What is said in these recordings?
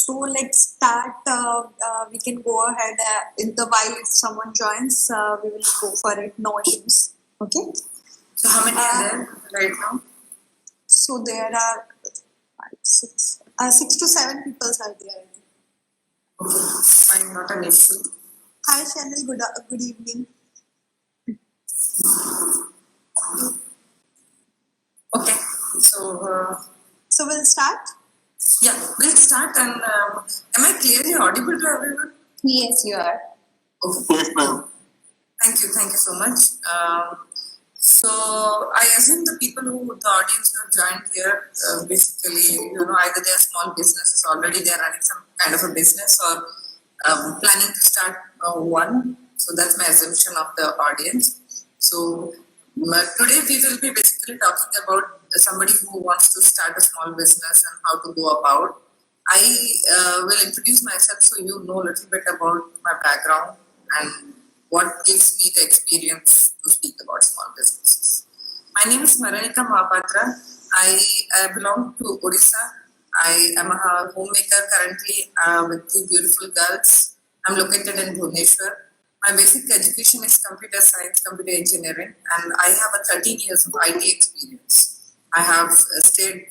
So let's start. We can go ahead in the while if someone joins. We will go for it. No issues. Okay. So how many are there right now? So there are 6 to 7 people are there. Okay, fine, not an issue. Hi Chanel. Good evening. Okay, so we'll start. Yeah, we'll start. And am I clearly audible to everyone? Yes, you are. Okay. Yes, ma'am. Thank you so much. So I assume the people the audience who have joined here, basically, either they are small businesses already, they are running some kind of a business or planning to start one. So that's my assumption of the audience. So today we will be basically talking about somebody who wants to start a small business and how to go about. I will introduce myself so you know a little bit about my background and what gives me the experience to speak about small businesses. My name is Maranika Mahapatra. I belong to Odisha. I am a homemaker currently with two beautiful girls. I'm located in Bhubaneswar. My basic education is computer science, computer engineering, and I have a 13 years of IT experience. I have stayed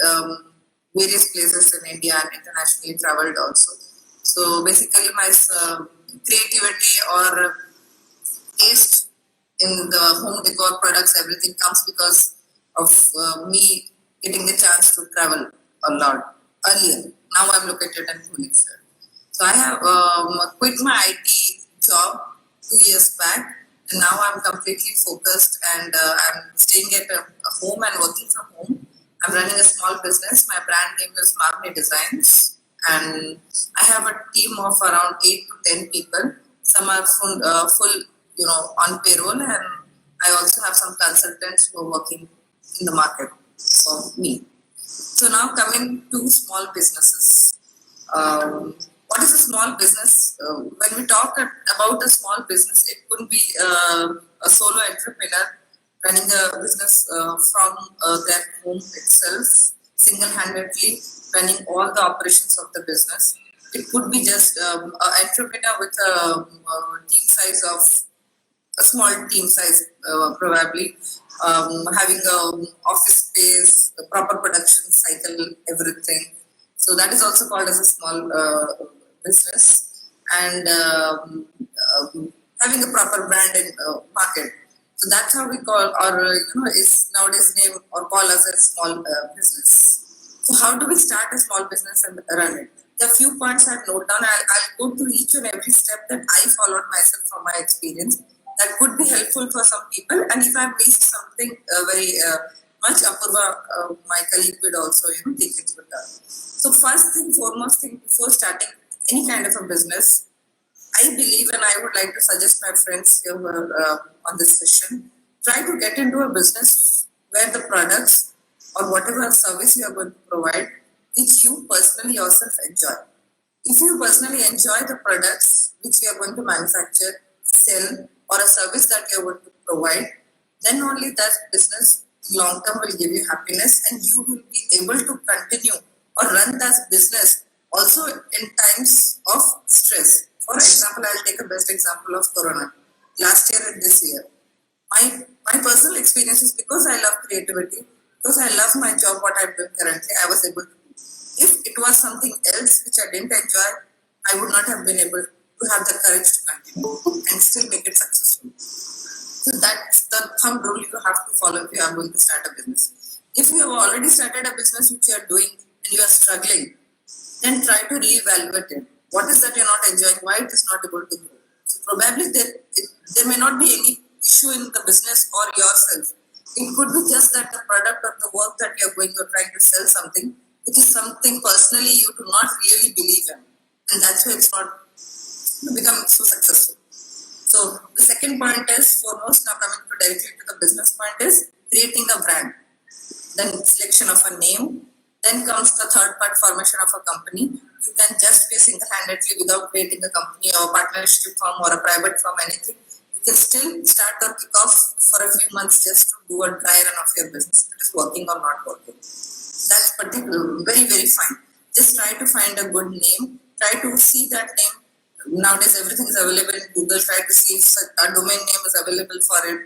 various places in India and internationally traveled also. So basically my creativity or taste in the home decor products, everything comes because of me getting the chance to travel a lot earlier. Now I'm located in Bhubaneswar. So I have quit my IT job 2 years back, and now I'm completely focused and I'm staying at home and working from home. I'm running a small business. My brand name is Magni Designs, and I have a team of around 8 to 10 people. Some are full on payroll, and I also have some consultants who are working in the market for me. So now coming to small businesses. What is a small business? When we talk about a small business, it could be a solo entrepreneur running a business from their home itself, single-handedly running all the operations of the business. It could be just an entrepreneur with a team size of a small team size, probably having a office space, a proper production cycle, everything. So that is also called as a small business, and having a proper brand in market. So that's how we call, or is nowadays name or call us a small business. So how do we start a small business and run it? There are few points I've noted down. I'll go through each and every step that I followed myself from my experience. That could be helpful for some people. And if I've missed something very much, Apurva, my colleague, would also take it with her. So foremost thing before starting any kind of a business, I believe, and I would like to suggest my friends here who are on this session, try to get into a business where the products or whatever service you are going to provide, which you personally yourself enjoy. If you personally enjoy the products which you are going to manufacture, sell, or a service that you are going to provide, then only that business long term will give you happiness and you will be able to continue or run that business also in times of stress. For example, I'll take a best example of Corona. Last year and this year, my personal experience is because I love creativity, because I love my job, what I'm doing currently, I was able to do. If it was something else which I didn't enjoy, I would not have been able to have the courage to continue and still make it successful. So that's the thumb rule you have to follow if you are going to start a business. If you have already started a business which you are doing and you are struggling, then try to reevaluate it. What is that you're not enjoying? Why it is not able to grow? So probably there may not be any issue in the business or yourself. It could be just that the product or the work that you're trying to sell something, which is something personally you do not really believe in. And that's why it's not becoming so successful. So the second point is, foremost, now coming directly to the business point, is creating a brand. Then selection of a name. Then comes the third part, formation of a company. You can just be single-handedly without creating a company or partnership firm or a private firm, anything. You can still start or kick off for a few months just to do a dry run of your business. If it is working or not working. That's very, very fine. Just try to find a good name, try to see that name. Nowadays, everything is available in Google. Try to see if a domain name is available for it,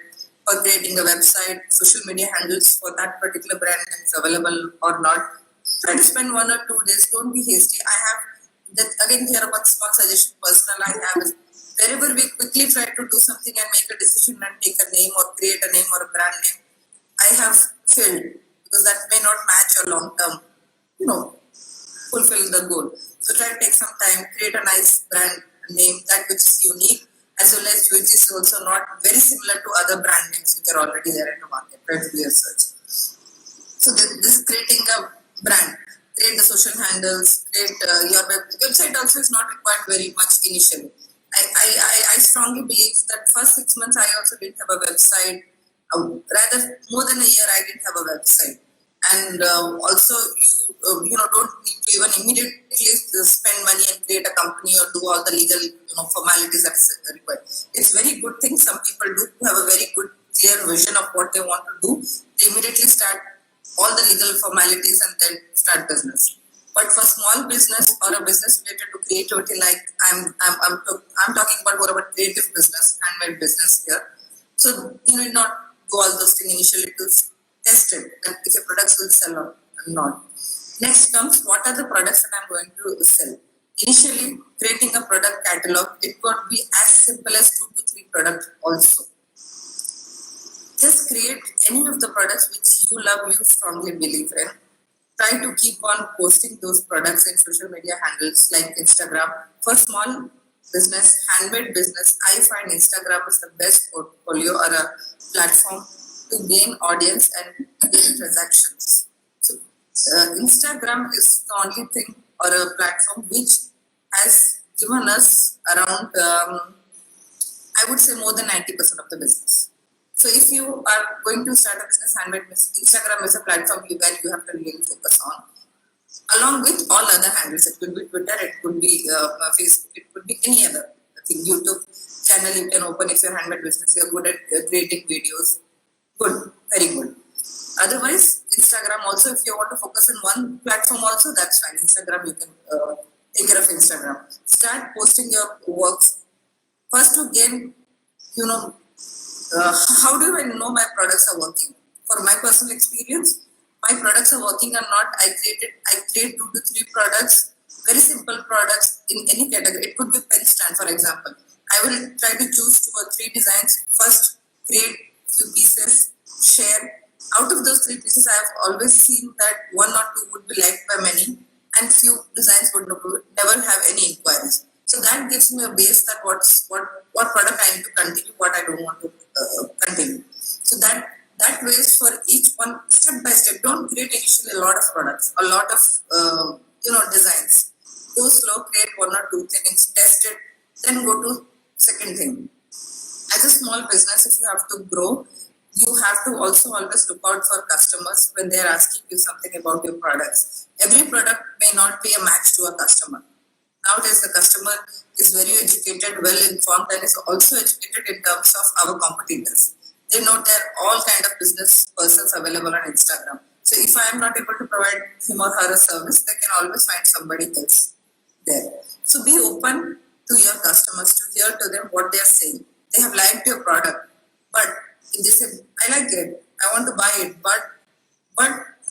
for creating a website, social media handles for that particular brand name is available or not. Try to spend 1 or 2 days. Don't be hasty. I have that again here about small suggestion personal I have is wherever we quickly try to do something and make a decision and take a name or create a name or a brand name, I have failed because that may not match your long term, you know, fulfill the goal. So try to take some time, create a nice brand name that which is unique as well as which is also not very similar to other brand names which are already there in the market. Try to do your search. So this creating a brand, create the social handles, create your website also is not required very much initially. I strongly believe that first 6 months I also didn't have a website. Rather more than a year I didn't have a website. And also you know don't need to even immediately spend money and create a company or do all the legal formalities that's required. It's very good thing some people do who have a very good clear vision of what they want to do. They immediately start all the legal formalities and then start business. But for small business or a business related to creativity, like I'm talking about more about creative business, handmade business here. So you need not do all those things initially to test it and if your products will sell or not. Next comes what are the products that I'm going to sell. Initially, creating a product catalog, it could be as simple as 2 to 3 products also. Just create any of the products which you love, you strongly believe in. Try to keep on posting those products in social media handles like Instagram. For small business, handmade business, I find Instagram is the best portfolio or a platform to gain audience and gain transactions. So, Instagram is the only thing or a platform which has given us around, I would say, more than 90% of the business. So if you are going to start a business, handmade business, Instagram is a platform where you have to really focus on, along with all other handles. It could be Twitter, it could be Facebook, it could be any other thing. YouTube channel you can open if you're handmade business. You're good at creating videos. Good, very good. Otherwise, Instagram also, if you want to focus on one platform also, that's fine. Instagram, you can take care of Instagram. Start posting your works. First to gain, you know, how do I know my products are working? For my personal experience, my products are working or not. I create 2 to 3 products, very simple products in any category. It could be pen stand, for example. I will try to choose 2 or 3 designs. First, create few pieces, share. Out of those 3 pieces, I have always seen that 1 or 2 would be liked by many, and few designs would never have any inquiries. So that gives me a base that what product I need to continue, what I don't want to continue. So that ways for each one step by step. Don't create initially a lot of products, a lot of designs. Go slow, create 1 or 2 things, test it, then go to second thing. As a small business, if you have to grow, you have to also always look out for customers when they are asking you something about your products. Every product may not be a match to a customer. Nowadays, the customer is very educated, well informed, and is also educated in terms of our competitors. They know there are all kind of business persons available on Instagram. So if I am not able to provide him or her a service, they can always find somebody else there. So be open to your customers to hear to them what they are saying. They have liked your product, but if they say, I like it, I want to buy it, but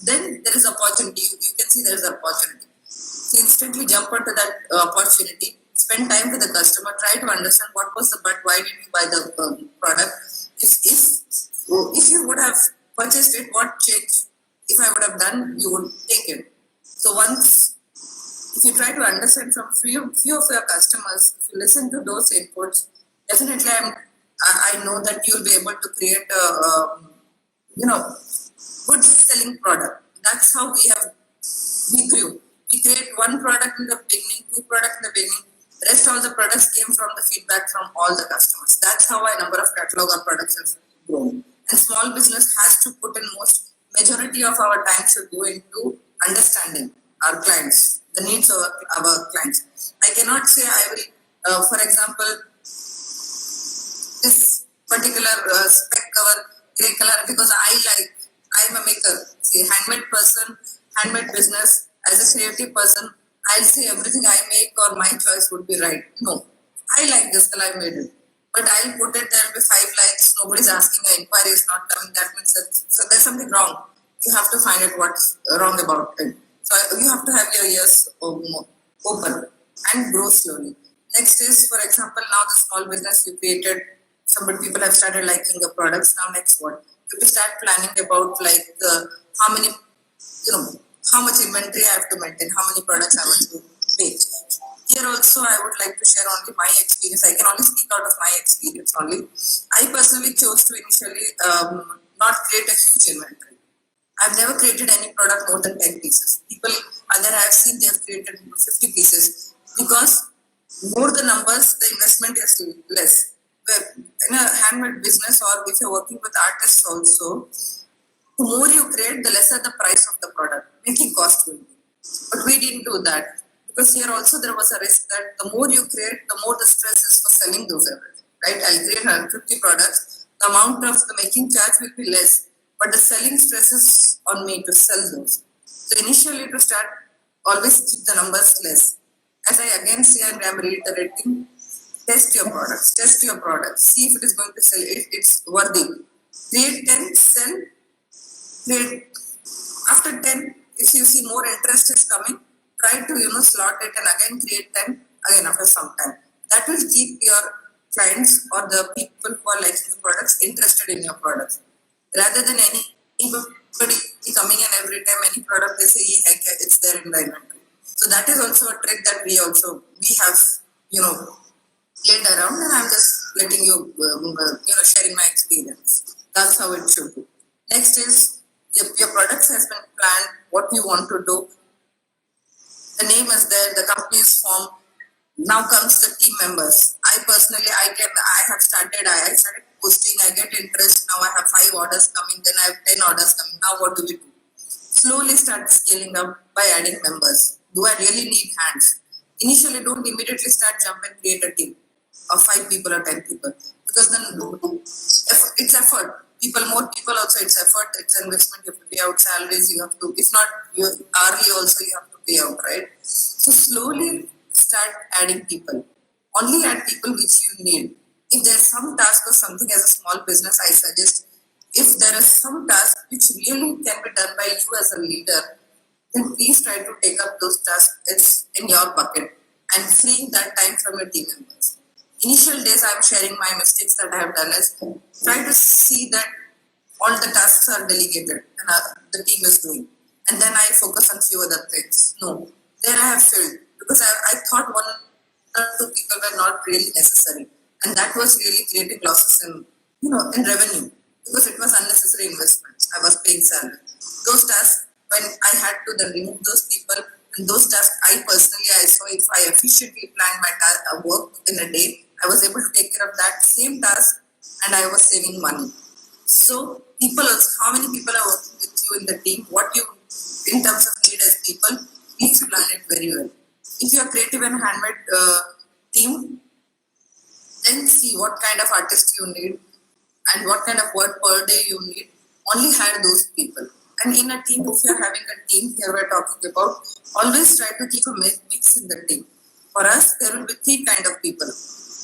then there is opportunity. You can see there is opportunity. So instantly jump onto that opportunity, spend time with the customer, try to understand what was the but, why did you buy the product. If you would have purchased it, what change if I would have done, you would take it. So once, if you try to understand from few of your customers, if you listen to those inputs, definitely I know that you'll be able to create a good selling product. That's how we grew. We create 1 product in the beginning, 2 products in the beginning. The rest all the products came from the feedback from all the customers. That's how a number of catalog or products have grown. And small business has to put in majority of our time should go into understanding our clients, the needs of our clients. I cannot say I will, for example, this particular spec cover, gray color, because I'm a maker. See, handmade person, handmade business. As a creative person, I'll say everything I make or my choice would be right. No, I like this color, I made it. But I'll put it, there'll be 5 likes, nobody's asking, an inquiry is not coming, that means that, so there's something wrong. You have to find out what's wrong about it. So you have to have your ears open and grow slowly. Next is, for example, now the small business you created, some people have started liking your products. Now next what? You have to start planning about like how many, how much inventory I have to maintain, how many products I want to make. Here also, I would like to share only my experience. I can only speak out of my experience only. I personally chose to initially not create a huge inventory. I've never created any product more than 10 pieces. People other I have seen they have created 50 pieces because more the numbers, the investment is less. Where in a handmade business or if you're working with artists also, the more you create, the lesser the price of the product, making cost will be. But we didn't do that because here also there was a risk that the more you create, the more the stress is for selling those everything. Right? I'll create 150 products. The amount of the making charge will be less, but the selling stress is on me to sell those. So initially to start, always keep the numbers less. As I again say and I'm reiterating, test your products, see if it is going to sell, if it's worthy. Create 10, sell, create after 10, if you see more interest is coming, try to slot it and again create 10 again after some time. That will keep your clients or the people who are liking the products interested in your products. Rather than anybody coming in every time any product they say, yeah, heck, it's there in the inventory. So that is also a trick that we have, played around, and I'm just letting you, sharing my experience. That's how it should be. Next is your products has been planned, what you want to do. The name is there, the company is formed. Now comes the team members. I personally, I have started, I started posting, I get interest. Now I have 5 orders coming, then I have 10 orders coming. Now what do we do? Slowly start scaling up by adding members. Do I really need hands? Initially, don't immediately start jump and create a team of 5 people or 10 people because then it's effort. More people also, it's effort, it's investment. You have to pay out salaries. You have to, if not, you hourly also you have to pay out, right? So slowly start adding people. Only add people which you need. If there's some task or something as a small business, I suggest if there is some task which really can be done by you as a leader, then please try to take up those tasks. It's in your bucket and freeing that time from your team members. Initial days, I'm sharing my mistakes that I have done is try to see that all the tasks are delegated and the team is doing. And then I focus on few other things. No, there I have failed because I thought 1 or 2 people were not really necessary. And that was really creating losses in revenue because it was unnecessary investments. I was paying salary. Those tasks, when I had to then remove those people, and those tasks I personally I saw if I efficiently planned my work in a day, I was able to take care of that same task and I was saving money. So people also, how many people are working with you in the team? What you in terms of need as people, please plan it very well. If you are creative and handmade team, then see what kind of artist you need and what kind of work per day you need. Only hire those people. And in a team, if you're having a team, here we're talking about, always try to keep a mix in the team. For us, there will be 3 kind of people.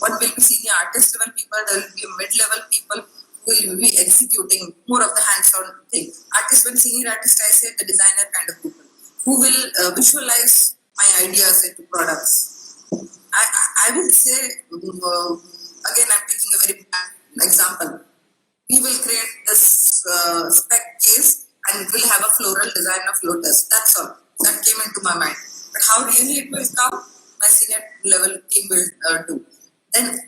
One will be senior artist level people, there will be mid-level people who will be executing more of the hands-on thing. Artist, when senior artist, I say the designer kind of people who will visualize my ideas into products. I will say, again, I'm taking a very bad example. We will create this spec case and it will have a floral design of lotus. That's all. That came into my mind. But how really it will come, my senior level team will do. Then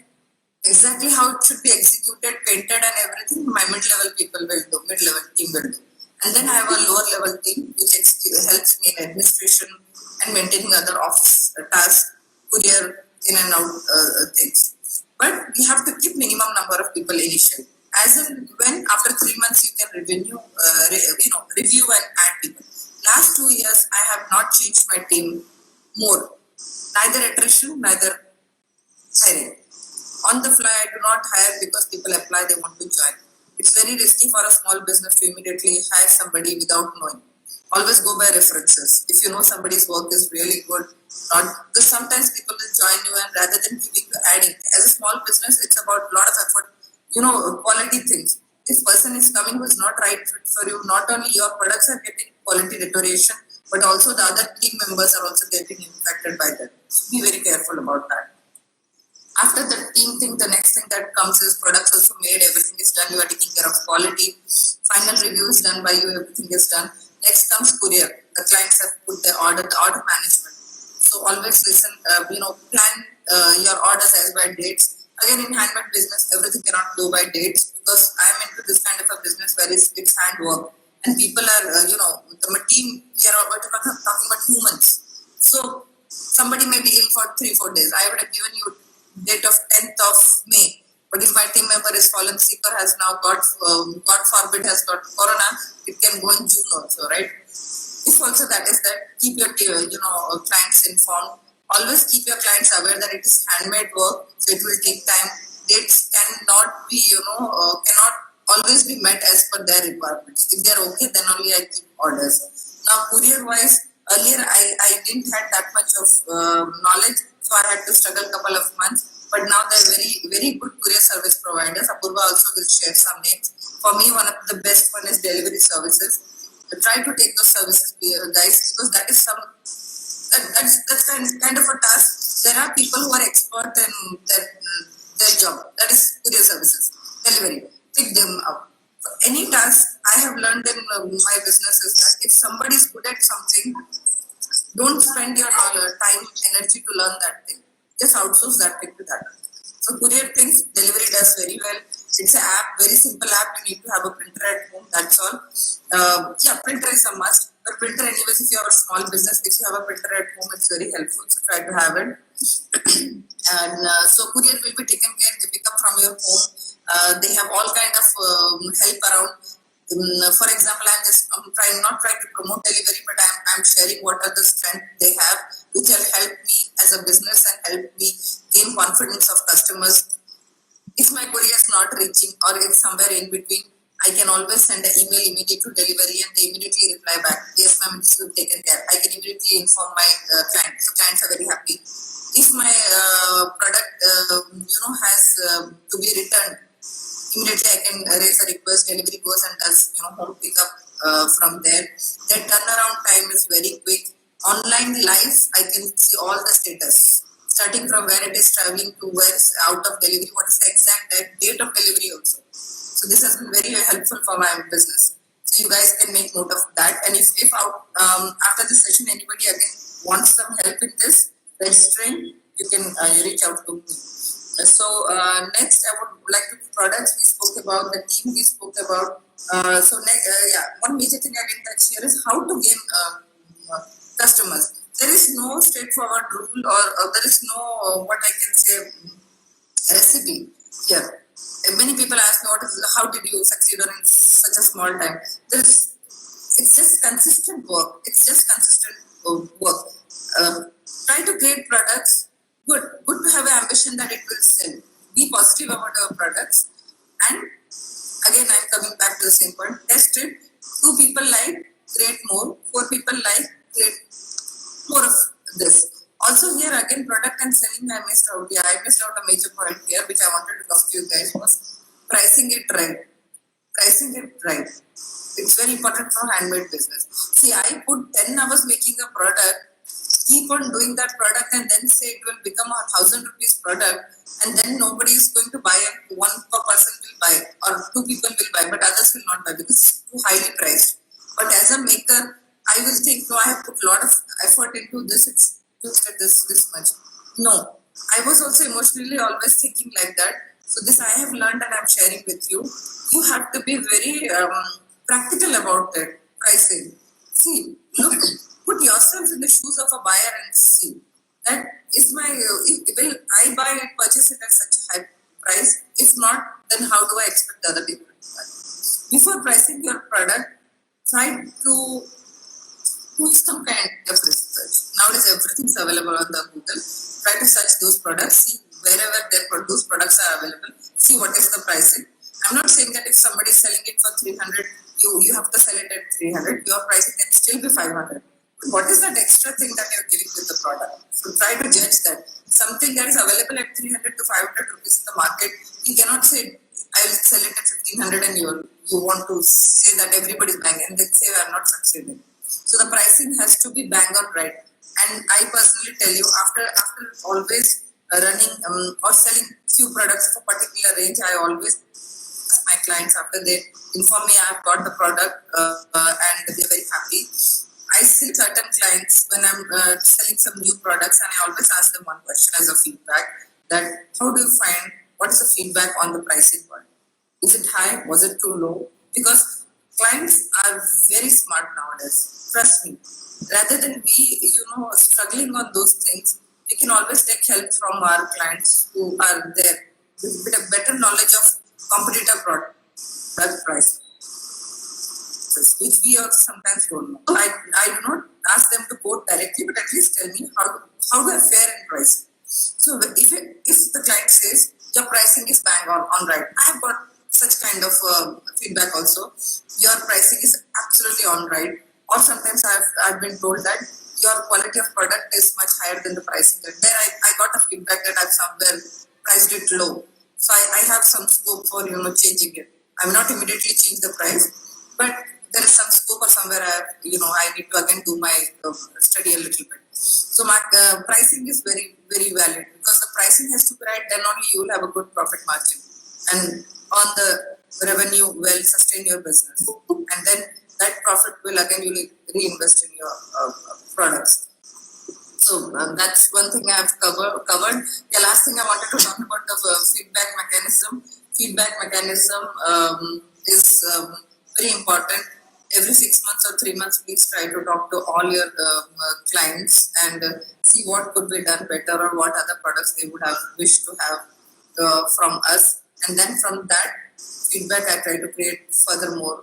exactly how it should be executed, painted and everything, my mid-level people will do, mid-level team will do. And then I have a lower level team which helps me in administration and maintaining other office tasks, courier in and out things. But we have to keep minimum number of people initially. As in when after 3 months you can review and add people. Last 2 years I have not changed my team more. Neither attrition, neither hiring. On the fly, I do not hire because people apply, they want to join. It's very risky for a small business to immediately hire somebody without knowing. Always go by references. If you know somebody's work is really good, not because sometimes people will join you and rather than giving you adding. As a small business, it's about a lot of effort, quality things. If person is coming who is not right fit for you, not only your products are getting quality deterioration, but also the other team members are also getting impacted by that. So be very careful about that. After the team thing, the next thing that comes is products also made, everything is done, you are taking care of quality. Final review is done by you, everything is done. Next comes courier. The clients have put the order management. So always listen, plan your orders as by dates. Again, in handmade business, everything cannot go by dates because I am into this kind of a business where it's handwork. And people are, the team, we are talking about humans. So somebody may be ill for 3-4 days. I would have given you date of 10th of May. But if my team member is fallen sick or has now God forbid, has got corona, it can go in June also, right? If also that is that, keep your clients informed. Always keep your clients aware that it is handmade work, so it will take time. Dates cannot be, cannot always be met as per their requirements. If they're okay, then only I keep orders. Now, courier wise, earlier I didn't had that much of knowledge, so I had to struggle a couple of months. But now they're very, very good courier service providers. Apurva also will share some names. For me, one of the best one is delivery services. Try to take those services, guys, because that is that's kind of a task. There are people who are expert in their job. That is courier services, delivery. Pick them up. So any task I have learned in my business is that if somebody is good at something, don't spend your time, energy to learn that thing. Just outsource that thing to that. So courier things, delivery does very well. It's an app, very simple app. You need to have a printer at home. That's all. Yeah, printer is a must. But printer, anyways, if you have a small business, if you have a printer at home, it's very helpful. So try to have it. And so courier will be taken care. They pick up from your home. They have all kind of help around. For example, I'm not trying to promote delivery, but I'm sharing what are the strengths they have, which will help me as a business and help me gain confidence of customers. If my courier is not reaching or it's somewhere in between, I can always send an email immediately to delivery and they immediately reply back. Yes, ma'am, this will be taken care. I can immediately inform my client. So clients are very happy. If my product, has to be returned, immediately I can raise a request. Delivery goes and does home pickup from there. Their turnaround time is very quick. Online live, I can see all the status, starting from where it is traveling to where it's out of delivery, what is the exact date of delivery also. So this has been very helpful for my business. So you guys can make note of that. And if after this session anybody again wants some help in this registering, you can reach out to me. So next I would like to products we spoke about, the team we spoke about. So next, one major thing I didn't touch here is how to gain customers. There is no straightforward rule or there is no what I can say recipe here. Many people ask me, how did you succeed in such a small time? It's just consistent work. It's just consistent work. Try to create products. Good to have an ambition that it will sell. Be positive about our products. And again, I'm coming back to the same point. Test it. 2 people like, create more. 4 people like, create more of this. Also here again, product and selling I missed out. Yeah, I missed out a major point here which I wanted to talk to you guys was pricing it right. Pricing it right. It's very important for handmade business. See, I put 10 hours making a product, keep on doing that product and then say it will become a 1,000 rupees product and then nobody is going to buy it. One per person will buy or 2 people will buy, but others will not buy because it's too highly priced. But as a maker, I will think, no, I have put a lot of effort into this, it's just at this much. No, I was also emotionally always thinking like that. So this I have learned and I'm sharing with you. You have to be very practical about it, pricing. See, look, put yourself in the shoes of a buyer and see that is my, will I buy it, purchase it at such a high price? If not, then how do I expect the other people to buy? Before pricing your product, try to do some kind of research. Nowadays, everything's available on the Google. Try to search those products, see wherever those products are available, see what is the pricing. I'm not saying that if somebody is selling it for 300, you have to sell it at 300. Your pricing can still be 500. What is that extra thing that you're giving with the product? So try to judge that. Something that is available at 300 to 500 rupees in the market, you cannot say I'll sell it at 1500 and you want to say that everybody's buying and then say I'm not succeeding. So the pricing has to be bang on right. And I personally tell you, after always running or selling few products of a particular range, I always ask my clients after they inform me I've got the product and they're very happy. I see certain clients when I'm selling some new products, and I always ask them one question as a feedback: that how do you find, what is the feedback on the pricing part? Is it high? Was it too low? Because clients are very smart nowadays. Trust me. Rather than we, struggling on those things, we can always take help from our clients who are there with a better knowledge of competitor product price, which we also sometimes don't know. I do not ask them to quote directly, but at least tell me how do I fare in pricing. So if the client says your pricing is bang on right, I have got such kind of feedback also. Your pricing is absolutely on right. Or sometimes I've been told that your quality of product is much higher than the pricing. There I got a feedback that I've somewhere priced it low. So I have some scope for changing it. I will not immediately change the price, but there is some scope or somewhere I need to again do my study a little bit. So my pricing is very very valid, because the pricing has to be right. Then only you will have a good profit margin, and on the revenue will sustain your business, and then that profit will again you will reinvest in your products. So that's one thing I have covered. The last thing I wanted to talk about the feedback mechanism. Feedback mechanism is very important. Every 6 months or 3 months, please try to talk to all your clients and see what could be done better, or what other products they would have wished to have from us. And then from that feedback, I try to create furthermore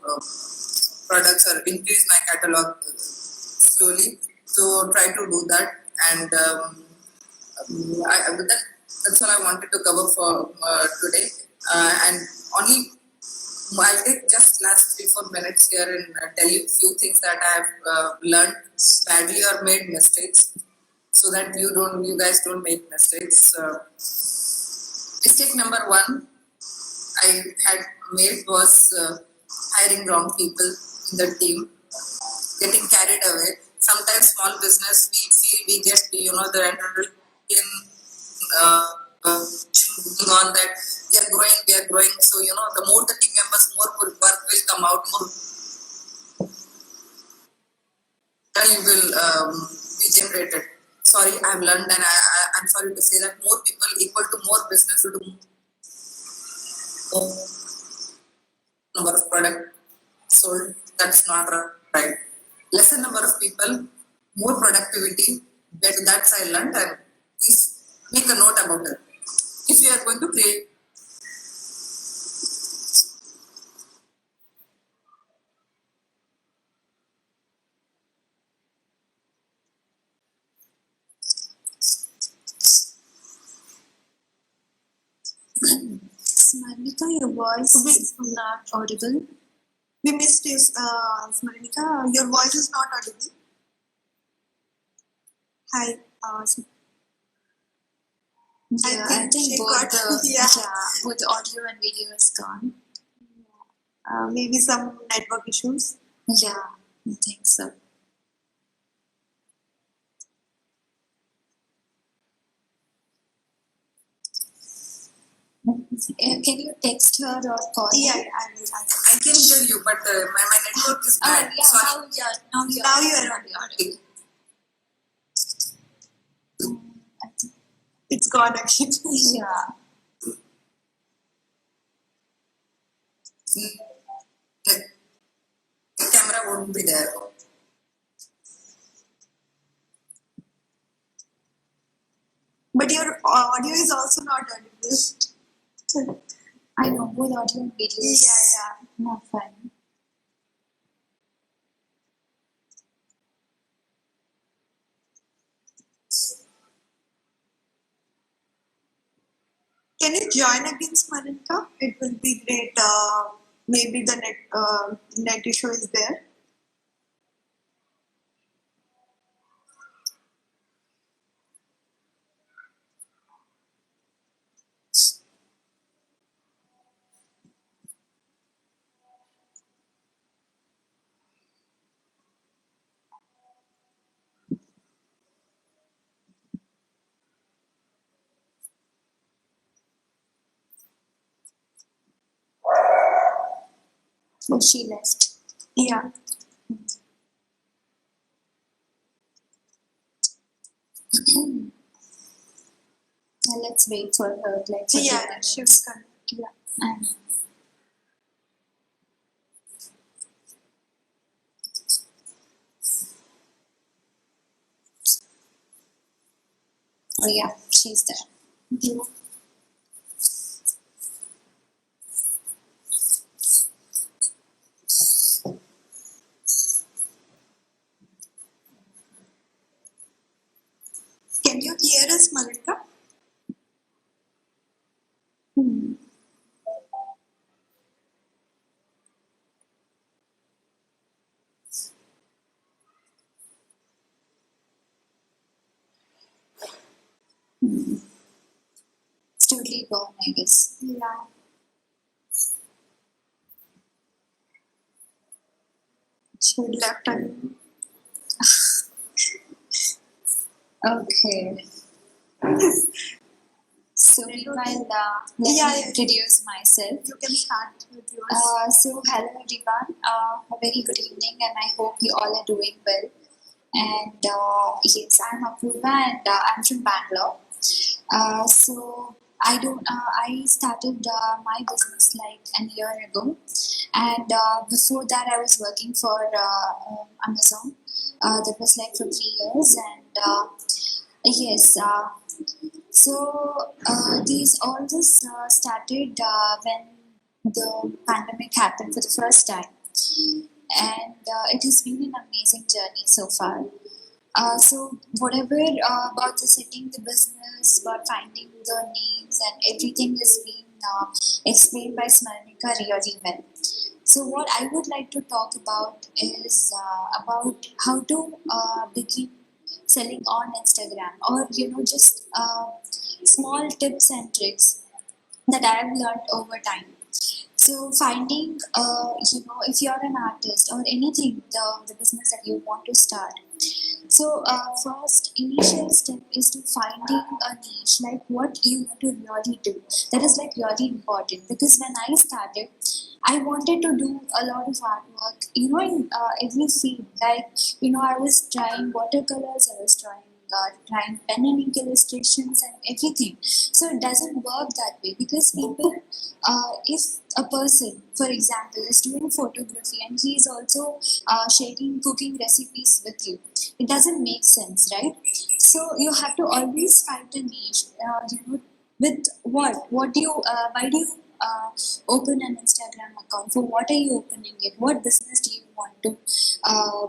products or increase my catalog slowly. So try to do that. And that's all I wanted to cover for today. And only I'll take just last 3-4 minutes here and tell you a few things that I've learned badly or made mistakes, so that you guys don't make mistakes. Mistake number one I had made was hiring wrong people in the team, getting carried away. Sometimes small business, we feel we get the adrenaline on that we are growing. So the more the team members, more work will come out, more money will be generated. Sorry, I've learned, and I'm sorry to say that more people equal to more business, to more number of product sold. That's not right. Lesser number of people, more productivity. That's I learned, and please make a note about it. If you are going to create Smarnika, your voice is not audible. We missed his Smarnika. Your voice is not audible. Hi. Yeah, I think she both got- the both the audio and video is gone. Maybe some network issues. Yeah, I think so. Can you text her or call Yeah, her? I will. I can hear you, but my network is bad. Yeah, Sorry. now Now you are audible. I think, It's gone again. yeah. The camera won't be there. But your audio is also not audible. I know both audio and video is Yeah. not fine. Can you join again, Smarnika? It will be great. maybe the net issue is there. Oh, she left. Yeah. Let's wait for her. Like, for Yeah, 2 minutes. she was coming. Yeah. And oh yeah, she's there. Yeah. Can you hear us, Malika? Hmm. It's totally gone, I guess. Yeah. She left again. Okay. So meanwhile, let Yeah, me yeah. introduce myself. You can start with yours. So hello everyone. A very good evening, and I hope you all are doing well. And yes, I'm Apurva, and I'm from Bangalore. So I started my business like an year ago, and before that I was working for Amazon. That was like for 3 years, and yes. These all this started when the pandemic happened for the first time, and it has been an amazing journey so far. So whatever about the setting the business, about finding the names and everything is being explained by Smarnika really well. So what I would like to talk about is about how to begin selling on Instagram, or just small tips and tricks that I have learned over time. So finding, if you're an artist or anything, the business that you want to start. So first, initial step is to finding a niche, like what you want to really do. That is like really important, because when I started, I wanted to do a lot of artwork, in every field. Like, I was trying watercolors, I was trying pen and ink illustrations and everything. So it doesn't work that way, because people, if a person, for example, is doing photography and he is also sharing cooking recipes with you, it doesn't make sense, right? So you have to always find a niche. With what do you why do you open an Instagram account? For what are you opening it? What business do you want to uh,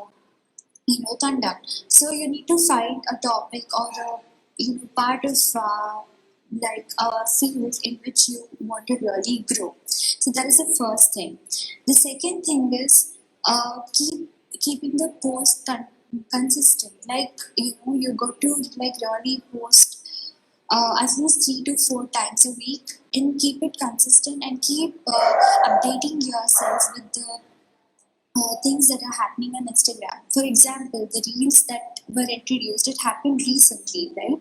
conduct? So you need to find a topic or a part of like a field in which you want to really grow. So that is the first thing. The second thing is keeping the post consistent. Like, you got to like really post at least 3 to 4 times a week, and keep it consistent, and keep updating yourself with the things that are happening on Instagram. For example, the reels that were introduced, it happened recently, right?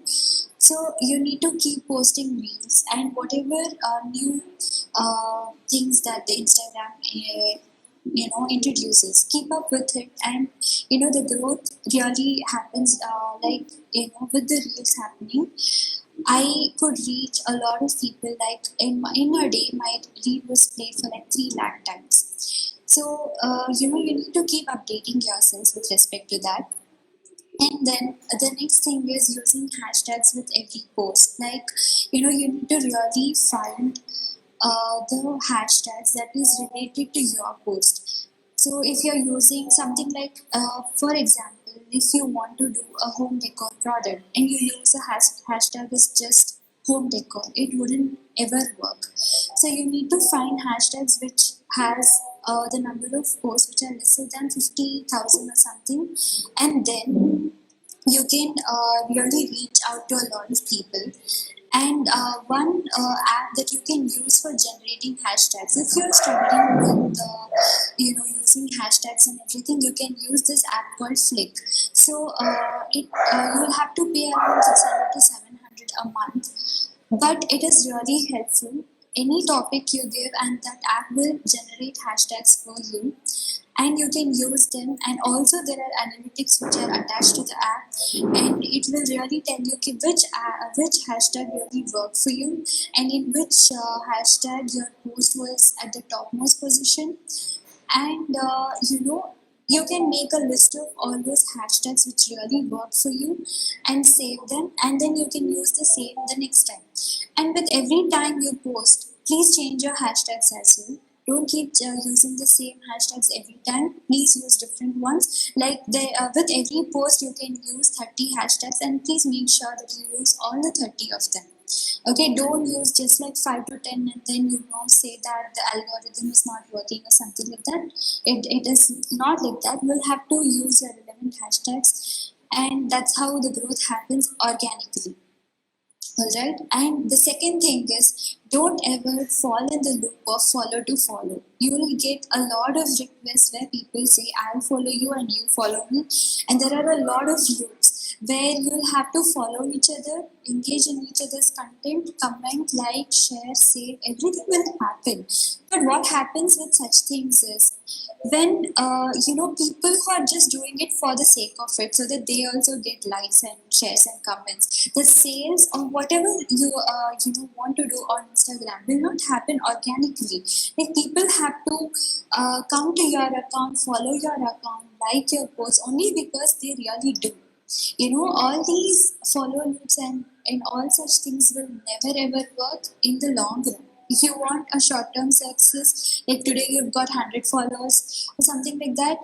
So you need to keep posting reels, and whatever new things that the Instagram introduces, keep up with it. And the growth really happens, like, with the reels happening, I could reach a lot of people. Like, in a day, my reel was played for like 3 lakh times. So you need to keep updating yourselves with respect to that. And then the next thing is using hashtags with every post. Like, you need to really find the hashtags that is related to your post. So if you're using something like, for example, if you want to do a home decor product and you use a hashtag is just home decor, it wouldn't ever work. So you need to find hashtags which has the number of posts which are lesser than 50,000 or something, and then you can really reach out to a lot of people. And one app that you can use for generating hashtags, if you're struggling with using hashtags and everything, you can use this app called Flick. So it you will have to pay around 600 to 700 a month, but it is really helpful. Any topic you give, and that app will generate hashtags for you, and you can use them. And also there are analytics which are attached to the app, and it will really tell you which hashtag really worked for you, and in which hashtag your post was at the topmost position. And you can make a list of all those hashtags which really work for you and save them, and then you can use the same the next time. And with every time you post, please change your hashtags as well. Don't keep using the same hashtags every time. Please use different ones. Like with every post, you can use 30 hashtags, and please make sure that you use all the 30 of them. Okay, don't use just like 5 to 10 and then say that the algorithm is not working or something like that. It is not like that. You'll have to use your relevant hashtags, and that's how the growth happens organically. Alright, and the second thing is, don't ever fall in the loop of follow to follow. You will get a lot of requests where people say, I'll follow you and you follow me. And there are a lot of loops where you'll have to follow each other, engage in each other's content, comment, like, share, save, everything will happen. But what happens with such things is, when people who are just doing it for the sake of it, so that they also get likes and shares and comments, the sales or whatever you want to do on Instagram will not happen organically. Like, people have to come to your account, follow your account, like your post only because they really do. All these follow loops and all such things will never ever work in the long run. If you want a short-term success, like today you've got 100 followers or something like that,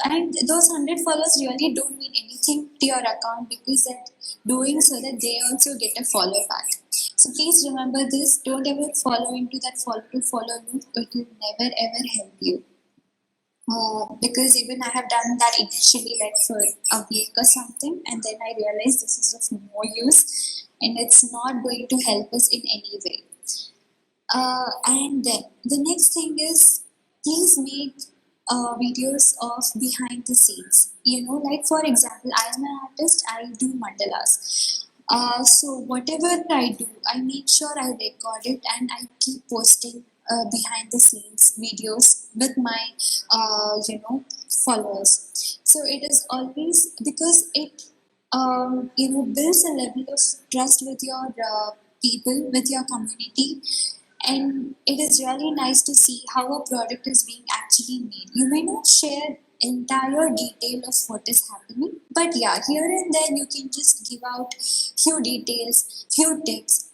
and those 100 followers really don't mean anything to your account, because they're doing so that they also get a follow back. So please remember this. Don't ever follow into that follow to follow loop. It will never ever help you. Because even I have done that initially, like for a week or something, and then I realized this is of no use and it's not going to help us in any way. And then the next thing is, please make videos of behind the scenes. Like for example, I am an artist, I do mandalas. So whatever I do, I make sure I record it and I keep posting behind the scenes videos with my followers. So it is always because it builds a level of trust with your people, with your community, and it is really nice to see how a product is being actually made. You may not share entire detail of what is happening, but yeah, here and there you can just give out few details, few tips,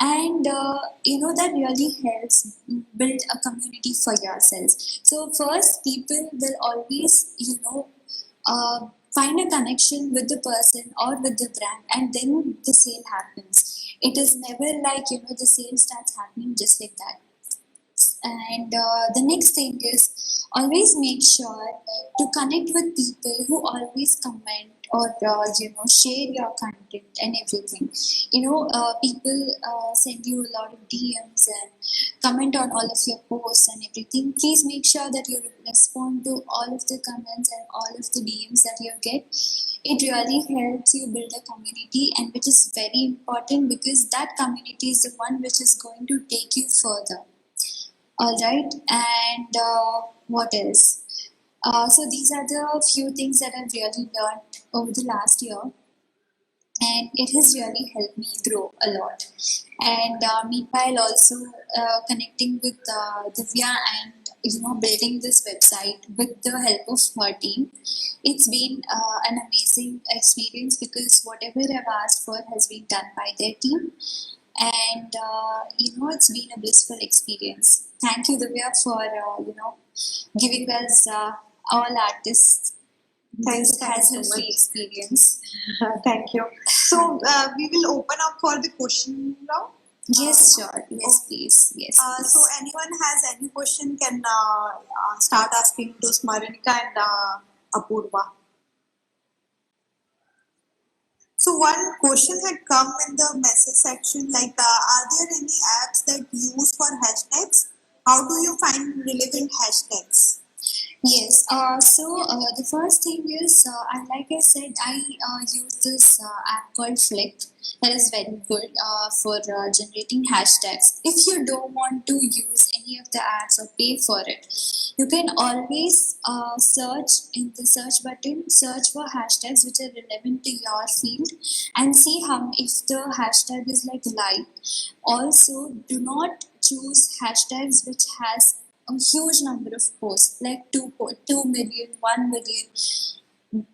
and that really helps build a community for yourselves. So first, people will always find a connection with the person or with the brand, and then the sale happens. It is never like the sale starts happening just like that. And the next thing is, always make sure to connect with people who always comment or share your content and everything. People send you a lot of DMs and comment on all of your posts and everything. Please make sure that you respond to all of the comments and all of the DMs that you get. It really helps you build a community, and which is very important, because that community is the one which is going to take you further. All right, and what else? So these are the few things that I've really learned over the last year, and it has really helped me grow a lot. And meanwhile, also connecting with Divya and building this website with the help of her team, it's been an amazing experience, because whatever I've asked for has been done by their team, and it's been a blissful experience. Thank you, Divya, for giving us all artists this Thanks so hassle-free much. experience. Thank you. So we will open up for the question now. Yes, sure. Yes, please. Yes, So please. anyone has any question can start asking to Smarnika and Apurva. So one question had come in the message section like, are there any apps that use for hashtags? How do you find relevant hashtags? Yes. The first thing is, and like I said, I use this app called Flick. That is very good for generating hashtags. If you don't want to use any of the apps or pay for it, you can always search in the search button, search for hashtags which are relevant to your field, and see how if the hashtag is like live. Also, do not choose hashtags which has a huge number of posts, like 2 million, 1 million,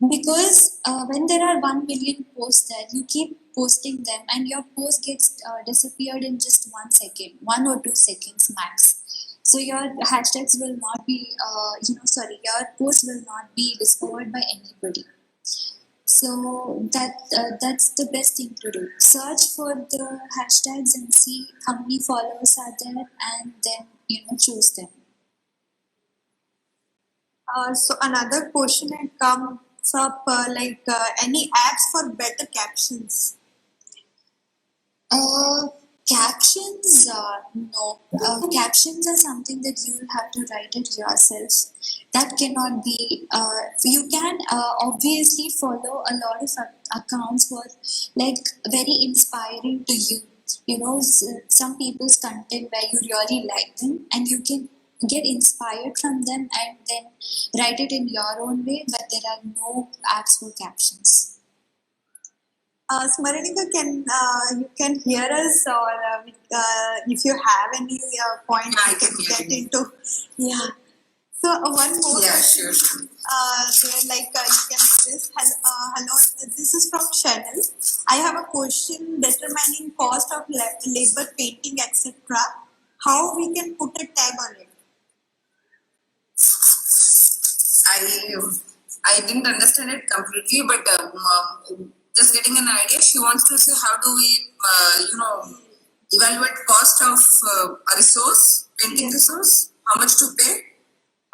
because when there are 1 million posts there, you keep posting them and your post gets disappeared in just 1 second, 1 or 2 seconds max. So your hashtags will not be, your post will not be discovered by anybody. So that's the best thing to do. Search for the hashtags and see how many followers are there, and then choose them. So another question had comes up any apps for better captions? Captions, no. Captions are something that you will have to write it yourself. That cannot be. You can obviously follow a lot of accounts who are like very inspiring to you. Some people's content where you really like them, and you can get inspired from them and then write it in your own way. But there are no apps for captions. Smaranika, can you can hear us, or if you have any point, Yeah, I you can can hear get you. into. Yeah. So one more Yeah, question. sure. There, you can address. Hello, this is from Chanel. I have a question determining cost of labor, painting, etc. How we can put a tag on it? I didn't understand it completely, but just getting an idea. She wants to say how do we evaluate cost of a resource, painting resource, how much to pay.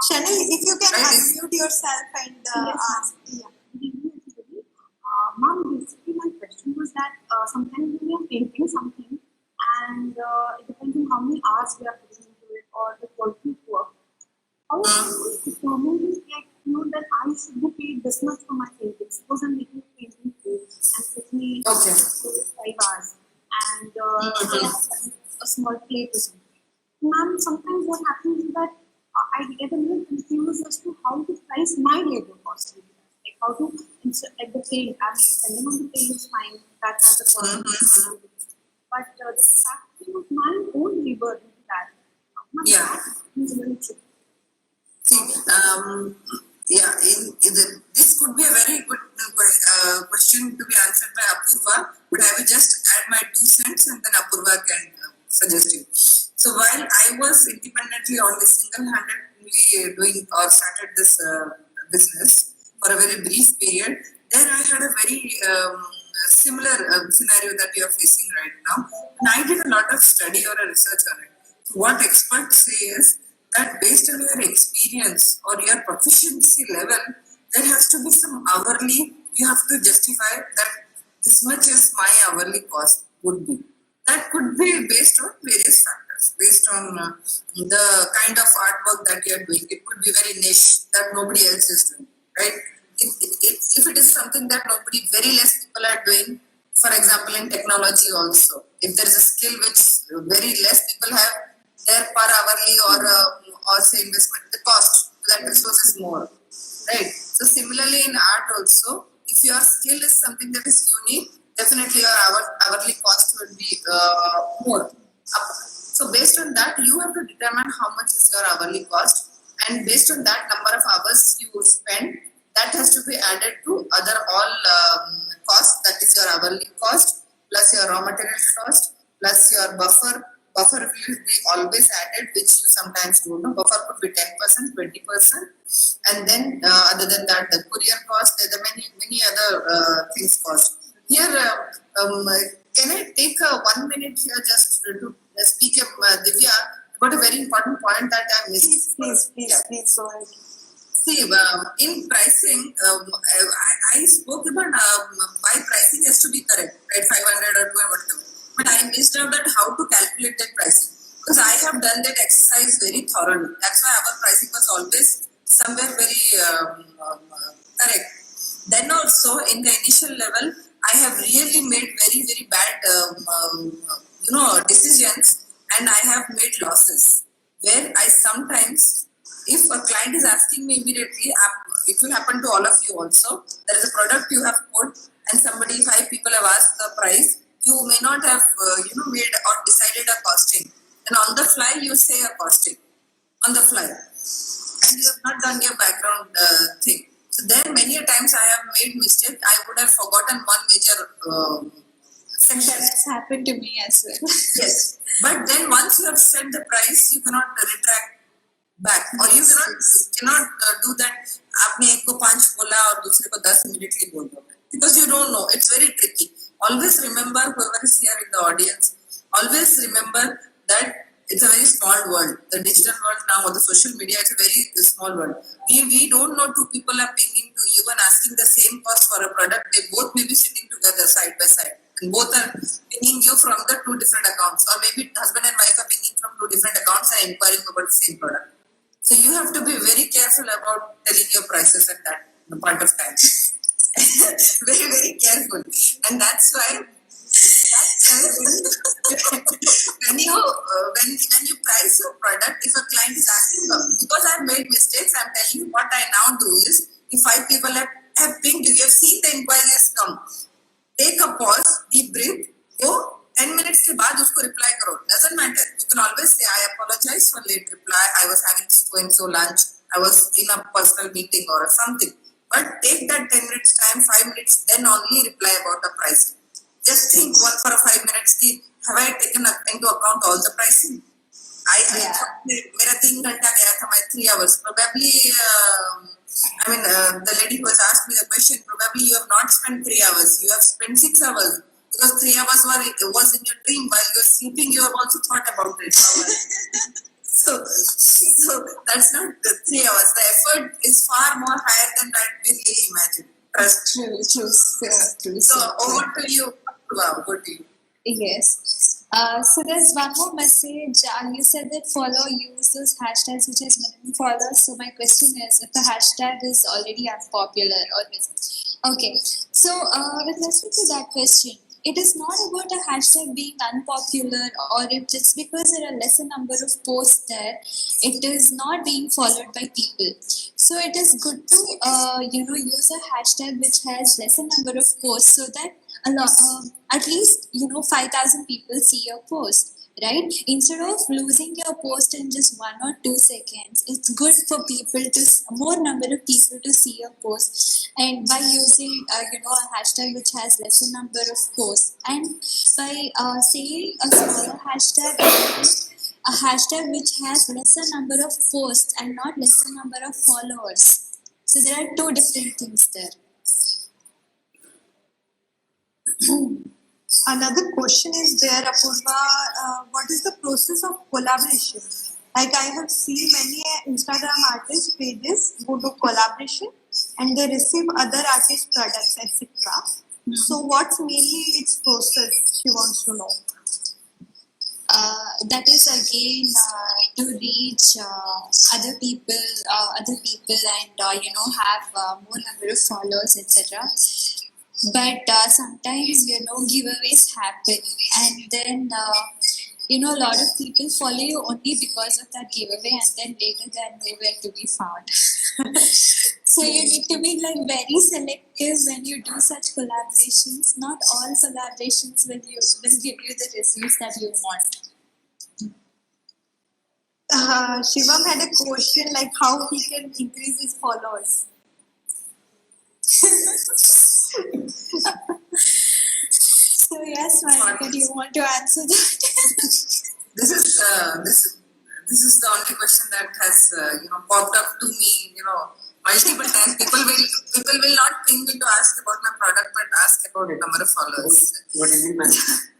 Chanel, if you can Right. unmute yourself and ask. Yeah. Good evening, everybody. Ma'am, basically my question was that sometimes when we are painting something and it depends on how many hours we are putting into it or the quality of work. How do we determine that I should be paid this much for my painting? Suppose I'm making a painting and it took me Okay. 5 hours and say I have a small plate or something. Ma'am, sometimes what happens is that I get a little confused as to how to price my labor cost. Like how to like the paint. I'm spending on the paint is fine. That has a cost. But the factoring of my own labor into that, Yeah. that is a little tricky. See, this could be a very good question to be answered by Apurva, but I will just add my 2 cents and then Apurva can suggest you. So while I was independently on the single-handedly doing or started this business for a very brief period, there I had a very similar scenario that we are facing right now. And I did a lot of study or a research on it. What experts say is that based on your experience or your proficiency level, there has to be some hourly, you have to justify that this much is my hourly cost would be. That could be based on various factors, based on the kind of artwork that you are doing. It could be very niche that nobody else is doing, right? If it is something that very less people are doing, for example, in technology also, if there is a skill which very less people have, their per hourly or say investment, the cost to that resource is more, right? So similarly in art also, if your skill is something that is unique, definitely your hourly cost will be more. So based on that, you have to determine how much is your hourly cost, and based on that number of hours you spend, that has to be added to other all costs. That is your hourly cost plus your raw materials cost plus your buffer. Buffer will be always added, which you sometimes don't know. Buffer could be 10%, 20%, and then other than that, the courier cost, there are many other things cost. Here, Can I take 1 minute here just to speak, Divya, about a very important point that I missed? Please go ahead. See, in pricing, I spoke about why pricing has to be correct, right? 500 or 200, whatever. But I missed out that how to calculate that pricing. Because I have done that exercise very thoroughly. That's why our pricing was always somewhere very correct. Then also, in the initial level, I have really made very, very bad, decisions, and I have made losses. Where I sometimes, if a client is asking me immediately, it will happen to all of you also. There is a product you have put, and five people have asked the price. You may not have, made or decided a costing, and on the fly you say a costing on the fly, and you have not done your background thing. So there, many a times I have made mistake. I would have forgotten one major section. That's happened to me as well. Yes, but then once you have set the price, you cannot retract back, or you cannot do that. आपने एक को 5 बोला और दूसरे को 10 immediately बोल दो, because you don't know. It's very tricky. Always remember, whoever is here in the audience, always remember that it's a very small world. The digital world now, or the social media, it's a very small world. We don't know, two people are pinging to you and asking the same cost for a product. They both may be sitting together side by side, and both are pinging you from the 2 different accounts, or maybe husband and wife are pinging from 2 different accounts and inquiring about the same product. So you have to be very careful about telling your prices at that point of time. Very, very careful, and that's why. When you price your product, if a client is asking, because I've made mistakes, I'm telling you what I now do is, if 5 people have pinged you, you have seen the inquiries come, take a pause, deep breath, go 10 minutes के बाद उसको reply करो. Doesn't matter. You can always say, I apologize for late reply. I was having so lunch. I was in a personal meeting or something. But take that 10 minutes time, 5 minutes, then only reply about the pricing. Just think one for a 5 minutes ki, have I taken into account all the pricing? I thought मेरा 3 घंटा गया था, my 3 hours. Probably, the lady who has asked me the question, probably you have not spent 3 hours. You have spent 6 hours. Because 3 hours was in your dream. While you were sleeping, you have also thought about it. So that's not the 3 hours. The effort is far more higher than that we really imagine. True. So over to you. Wow, over to you. Yes. So there's one more message. You said that follow use those hashtags which has minimum followers. So my question is, if the hashtag is already unpopular or okay. So with respect to that question, it is not about a hashtag being unpopular, or if just because there are lesser number of posts there, it is not being followed by people. So it is good to use a hashtag which has lesser number of posts, so that at least 5,000 people see your post. Right? Instead of losing your post in just 1 or 2 seconds, it's good for more number of people to see your post. And by using a hashtag which has lesser number of posts, and by saying a smaller hashtag, a hashtag which has lesser number of posts and not lesser number of followers. So there are 2 different things there. Another question is there, Apurva, what is the process of collaboration? Like I have seen many Instagram artist pages go to collaboration and they receive other artist products, etc. So what's mainly its process? She wants to know. That is again to reach other people, and have more number of followers, etc. But sometimes giveaways happen, and then a lot of people follow you only because of that giveaway, and then later they are nowhere to be found. So you need to be very selective when you do such collaborations. Not all collaborations will give you the results that you want. Shivam had a question like how he can increase his followers. So yes, Monica, do you want to answer that? This is the only question that has popped up to me multiple times. People will not ping me to ask about my product, but ask about number of followers. What did you mention?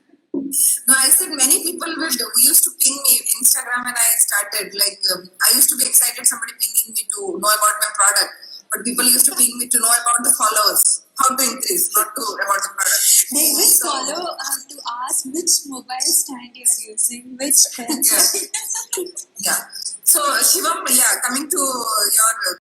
No, I said many people will do. We used to ping me Instagram, and I started I used to be excited somebody pinging me to know about my product, but people used to ping me to know about the followers, how to increase, not to about the product. They will follow to ask which mobile stand you are using, which pen. Yeah. So Shivam, coming to your